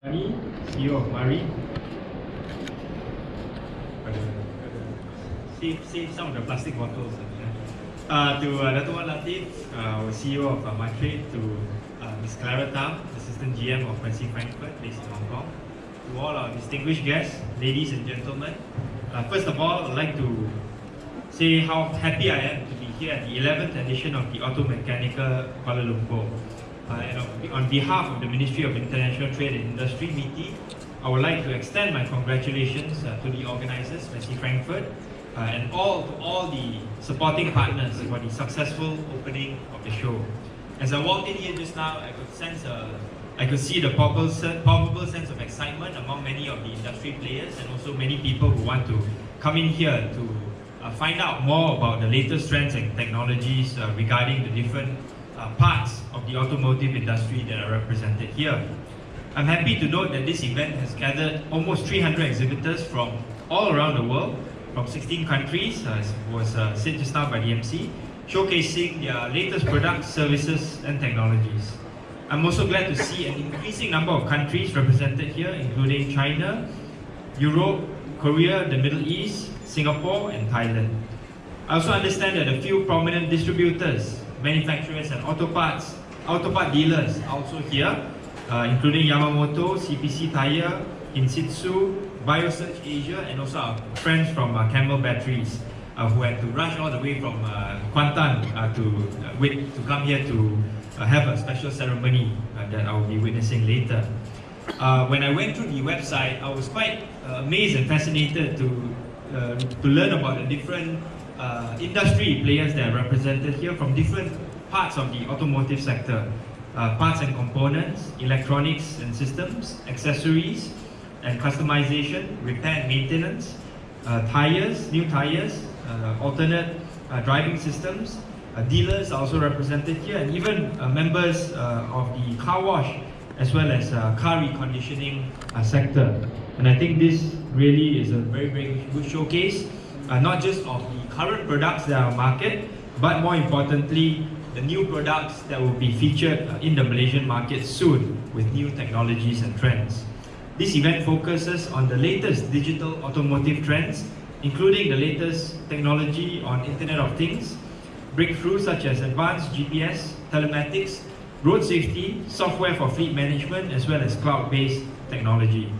Sunny, CEO of Mari. Save some of the plastic bottles. To Dato' Wan Latif, our CEO of Matrade, to Ms. Clara Tam, Assistant GM of Fancy Frankfurt, based in Hong Kong, to all our distinguished guests, ladies and gentlemen. First of all, I'd like to say how happy I am to be here at the 11th edition of the Automechanical Kuala Lumpur. And on behalf of the Ministry of International Trade and Industry, MITI, I would like to extend my congratulations to the organizers, Fancy Frankfurt, and all the supporting partners for the successful opening of the show. As I walked in here just now, I could see the palpable sense of excitement among many of the industry players and also many people who want to come in here to find out more about the latest trends and technologies regarding the different parts of the automotive industry that are represented here. I'm happy to note that this event has gathered almost 300 exhibitors from all around the world, from 16 countries, as was said just now by the MC, showcasing their latest products, services, and technologies. I'm also glad to see an increasing number of countries represented here, including China, Europe, Korea, the Middle East, Singapore, and Thailand. I also understand that a few prominent distributors, manufacturers, and auto part dealers are also here, including Yamamoto, CPC Tire, Insitsu, Biosearch Asia, and also our friends from Camel Batteries, who had to rush all the way from Kuantan to come here to have a special ceremony that I will be witnessing later. When I went through the website, I was quite amazed and fascinated to learn about the different industry players that are represented here from different parts of the automotive sector. Parts and components, electronics and systems, accessories and customization, repair and maintenance, tires, new tires, alternate driving systems. Dealers are also represented here, and even members of the car wash as well as car reconditioning sector. And I think this really is a very, very good showcase, not just of the current products that are on market, but more importantly, the new products that will be featured in the Malaysian market soon with new technologies and trends. This event focuses on the latest digital automotive trends, including the latest technology on Internet of Things, breakthroughs such as advanced GPS, telematics, road safety, software for fleet management, as well as cloud-based technology.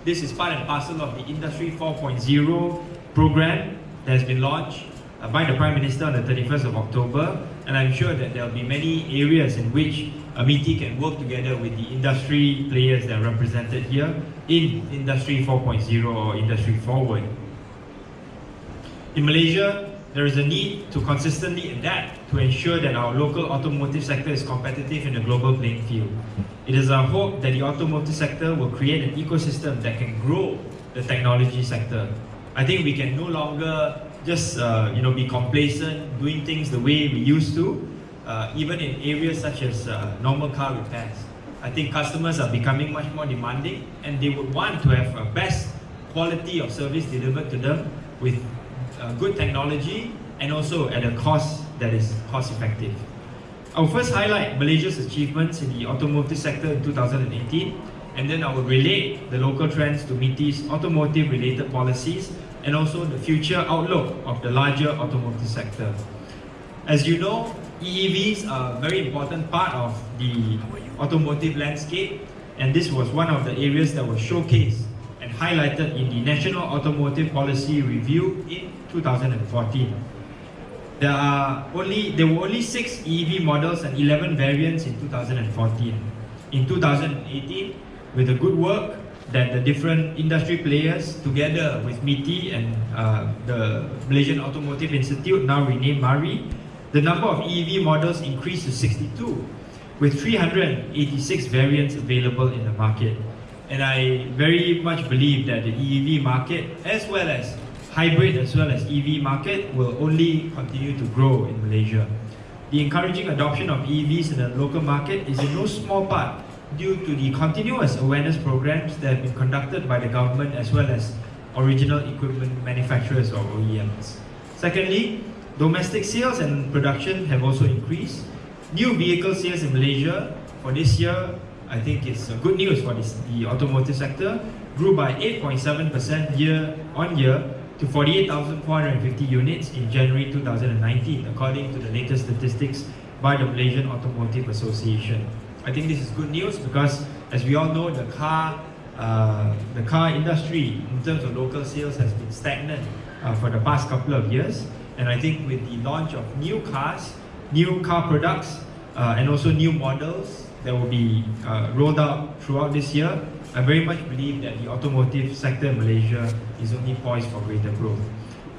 This is part and parcel of the Industry 4.0 program that has been launched by the Prime Minister on the 31st of October, and I'm sure that there will be many areas in which MITI can work together with the industry players that are represented here in Industry 4.0 or Industry Forward. In Malaysia, there is a need to consistently adapt to ensure that our local automotive sector is competitive in the global playing field. It is our hope that the automotive sector will create an ecosystem that can grow the technology sector. I think we can no longer just be complacent, doing things the way we used to, even in areas such as normal car repairs. I think customers are becoming much more demanding, and they would want to have a best quality of service delivered to them with good technology and also at a cost that is cost effective. I will first highlight Malaysia's achievements in the automotive sector in 2018, and then I will relate the local trends to MITI's automotive related policies and also the future outlook of the larger automotive sector. As you know, EEVs are a very important part of the automotive landscape, and this was one of the areas that was showcased and highlighted in the National Automotive Policy Review in 2014. There were only 6 EEV models and 11 variants in 2014. In 2018, with the good work that the different industry players together with MITI and the Malaysian Automotive Institute, now renamed MARI, the number of EEV models increased to 62, with 386 variants available in the market. And I very much believe that the EEV market, as well as hybrid as well as EV market, will only continue to grow in Malaysia. The encouraging adoption of EVs in the local market is in no small part due to the continuous awareness programs that have been conducted by the government as well as original equipment manufacturers or OEMs. Secondly, domestic sales and production have also increased. New vehicle sales in Malaysia for this year I think it's good news for the automotive sector. Grew by 8.7% year-on-year to 48,450 units in January 2019, according to the latest statistics by the Malaysian Automotive Association. I think this is good news because, as we all know, the car industry in terms of local sales has been stagnant for the past couple of years. And I think with the launch of new cars, new car products, and also new models that will be rolled out throughout this year, I very much believe that the automotive sector in Malaysia is only poised for greater growth.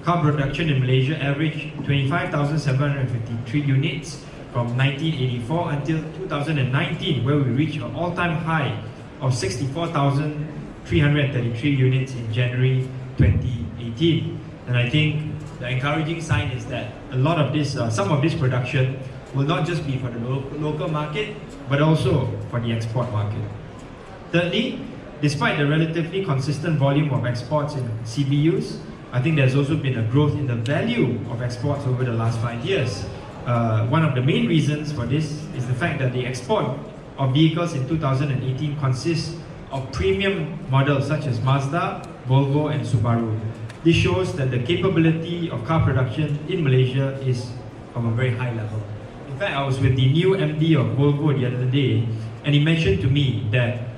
Car production in Malaysia averaged 25,753 units from 1984 until 2019, where we reached an all-time high of 64,333 units in January 2018. And I think the encouraging sign is that a lot of this, some of this production will not just be for the local market, but also for the export market. Thirdly, despite the relatively consistent volume of exports in CBUs, I think there's also been a growth in the value of exports over the last 5 years. One of the main reasons for this is the fact that the export of vehicles in 2018 consists of premium models such as Mazda, Volvo and Subaru. This shows that the capability of car production in Malaysia is of a very high level. In fact, I was with the new MD of Volvo the other day, and he mentioned to me that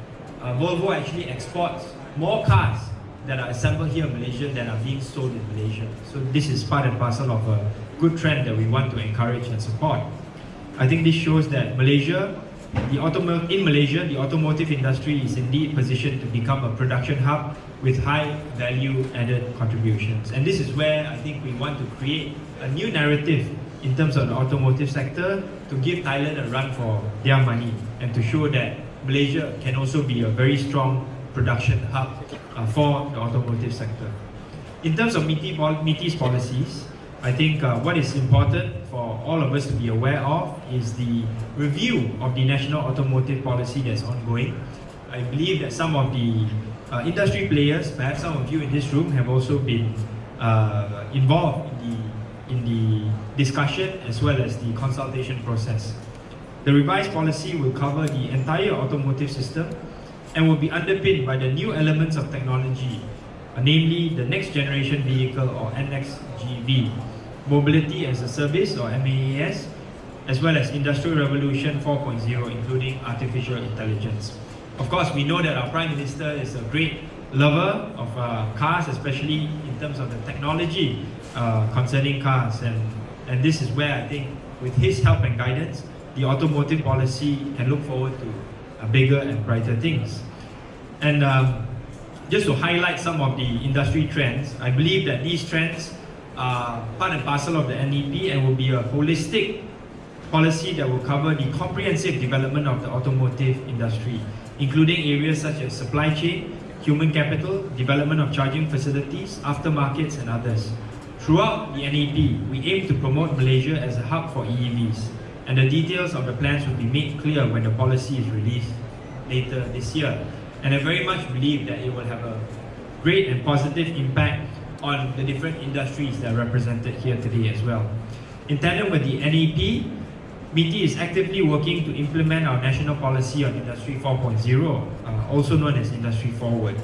Volvo actually exports more cars that are assembled here in Malaysia than are being sold in Malaysia. So this is part and parcel of a good trend that we want to encourage and support. I think this shows that Malaysia, the automotive industry is indeed positioned to become a production hub with high value added contributions. And this is where I think we want to create a new narrative in terms of the automotive sector to give Thailand a run for their money and to show that Malaysia can also be a very strong production hub for the automotive sector. In terms of MITI's policies, I think what is important for all of us to be aware of is the review of the national automotive policy that's ongoing. I believe that some of the industry players, perhaps some of you in this room, have also been involved in the discussion as well as the consultation process. The revised policy will cover the entire automotive system and will be underpinned by the new elements of technology, namely the next generation vehicle or NXGV, mobility as a service or MaaS, as well as Industrial Revolution 4.0, including artificial intelligence. Of course, we know that our Prime Minister is a great lover of cars, especially in terms of the technology concerning cars, and this is where I think with his help and guidance, the automotive policy can look forward to bigger and brighter things. And just to highlight some of the industry trends, I believe that these trends are part and parcel of the NEP and will be a holistic policy that will cover the comprehensive development of the automotive industry, including areas such as supply chain, human capital, development of charging facilities, aftermarkets and others. Throughout the NEP, we aim to promote Malaysia as a hub for EVs, and the details of the plans will be made clear when the policy is released later this year. And I very much believe that it will have a great and positive impact on the different industries that are represented here today as well. In tandem with the NEP, MITI is actively working to implement our national policy on Industry 4.0, also known as Industry Forward.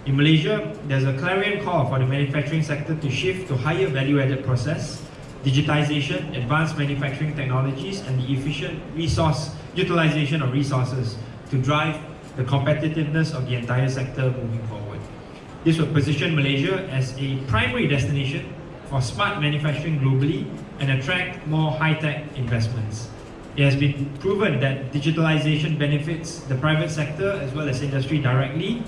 In Malaysia, there's a clarion call for the manufacturing sector to shift to higher value-added process, digitization, advanced manufacturing technologies, and the efficient utilization of resources to drive the competitiveness of the entire sector moving forward. This will position Malaysia as a primary destination for smart manufacturing globally and attract more high-tech investments. It has been proven that digitalization benefits the private sector as well as industry directly,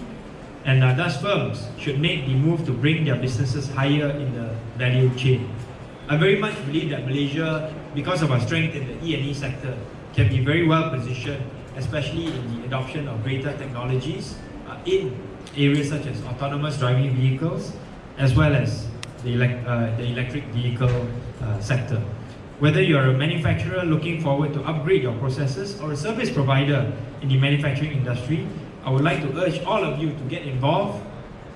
and thus firms should make the move to bring their businesses higher in the value chain. I very much believe that Malaysia, because of our strength in the E&E sector, can be very well positioned, especially in the adoption of greater technologies in areas such as autonomous driving vehicles, as well as the electric vehicle sector. Whether you're a manufacturer looking forward to upgrade your processes or a service provider in the manufacturing industry, I would like to urge all of you to get involved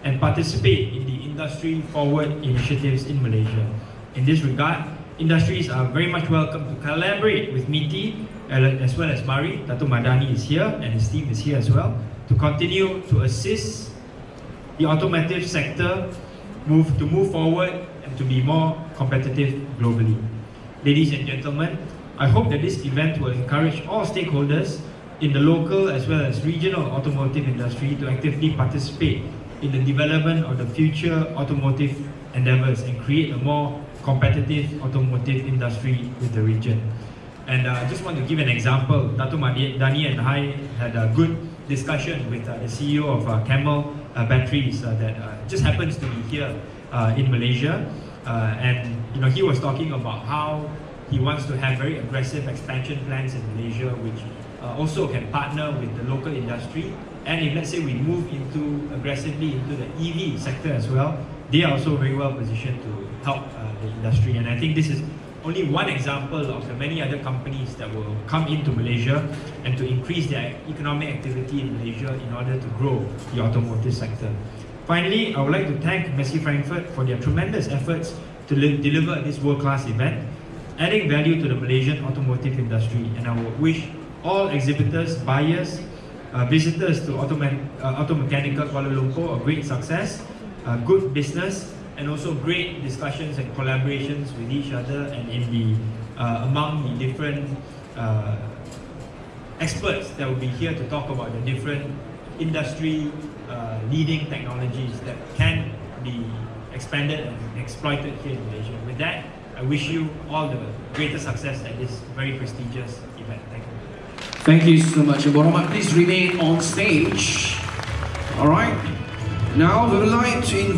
and participate in the Industry Forward initiatives in Malaysia. In this regard, industries are very much welcome to collaborate with MITI as well as Mari. Dato' Madani is here and his team is here as well to continue to assist the automotive sector to move forward and to be more competitive globally. Ladies and gentlemen, I hope that this event will encourage all stakeholders in the local as well as regional automotive industry to actively participate in the development of the future automotive endeavors and create a more competitive automotive industry with the region. And I just want to give an example. Dato' Madani and I had a good discussion with the CEO of Camel Batteries that just happens to be here in Malaysia. And he was talking about how he wants to have very aggressive expansion plans in Malaysia, which also can partner with the local industry. And if let's say we move aggressively into the EV sector as well, they are also very well positioned to help the industry. And I think this is only one example of the many other companies that will come into Malaysia and to increase their economic activity in Malaysia in order to grow the automotive sector. Finally, I would like to thank Messi Frankfurt for their tremendous efforts to deliver this world-class event, adding value to the Malaysian automotive industry. And I would wish all exhibitors, buyers, visitors to Auto Mechanical Kuala Lumpur a great success, good business, and also great discussions and collaborations with each other and in the among the different experts that will be here to talk about the different industry leading technologies that can be expanded and exploited here in Malaysia. With that, I wish you all the greatest success at this very prestigious event. Thank you. Thank you so much. And Rahmat, please remain on stage. All right. Now we would like to invite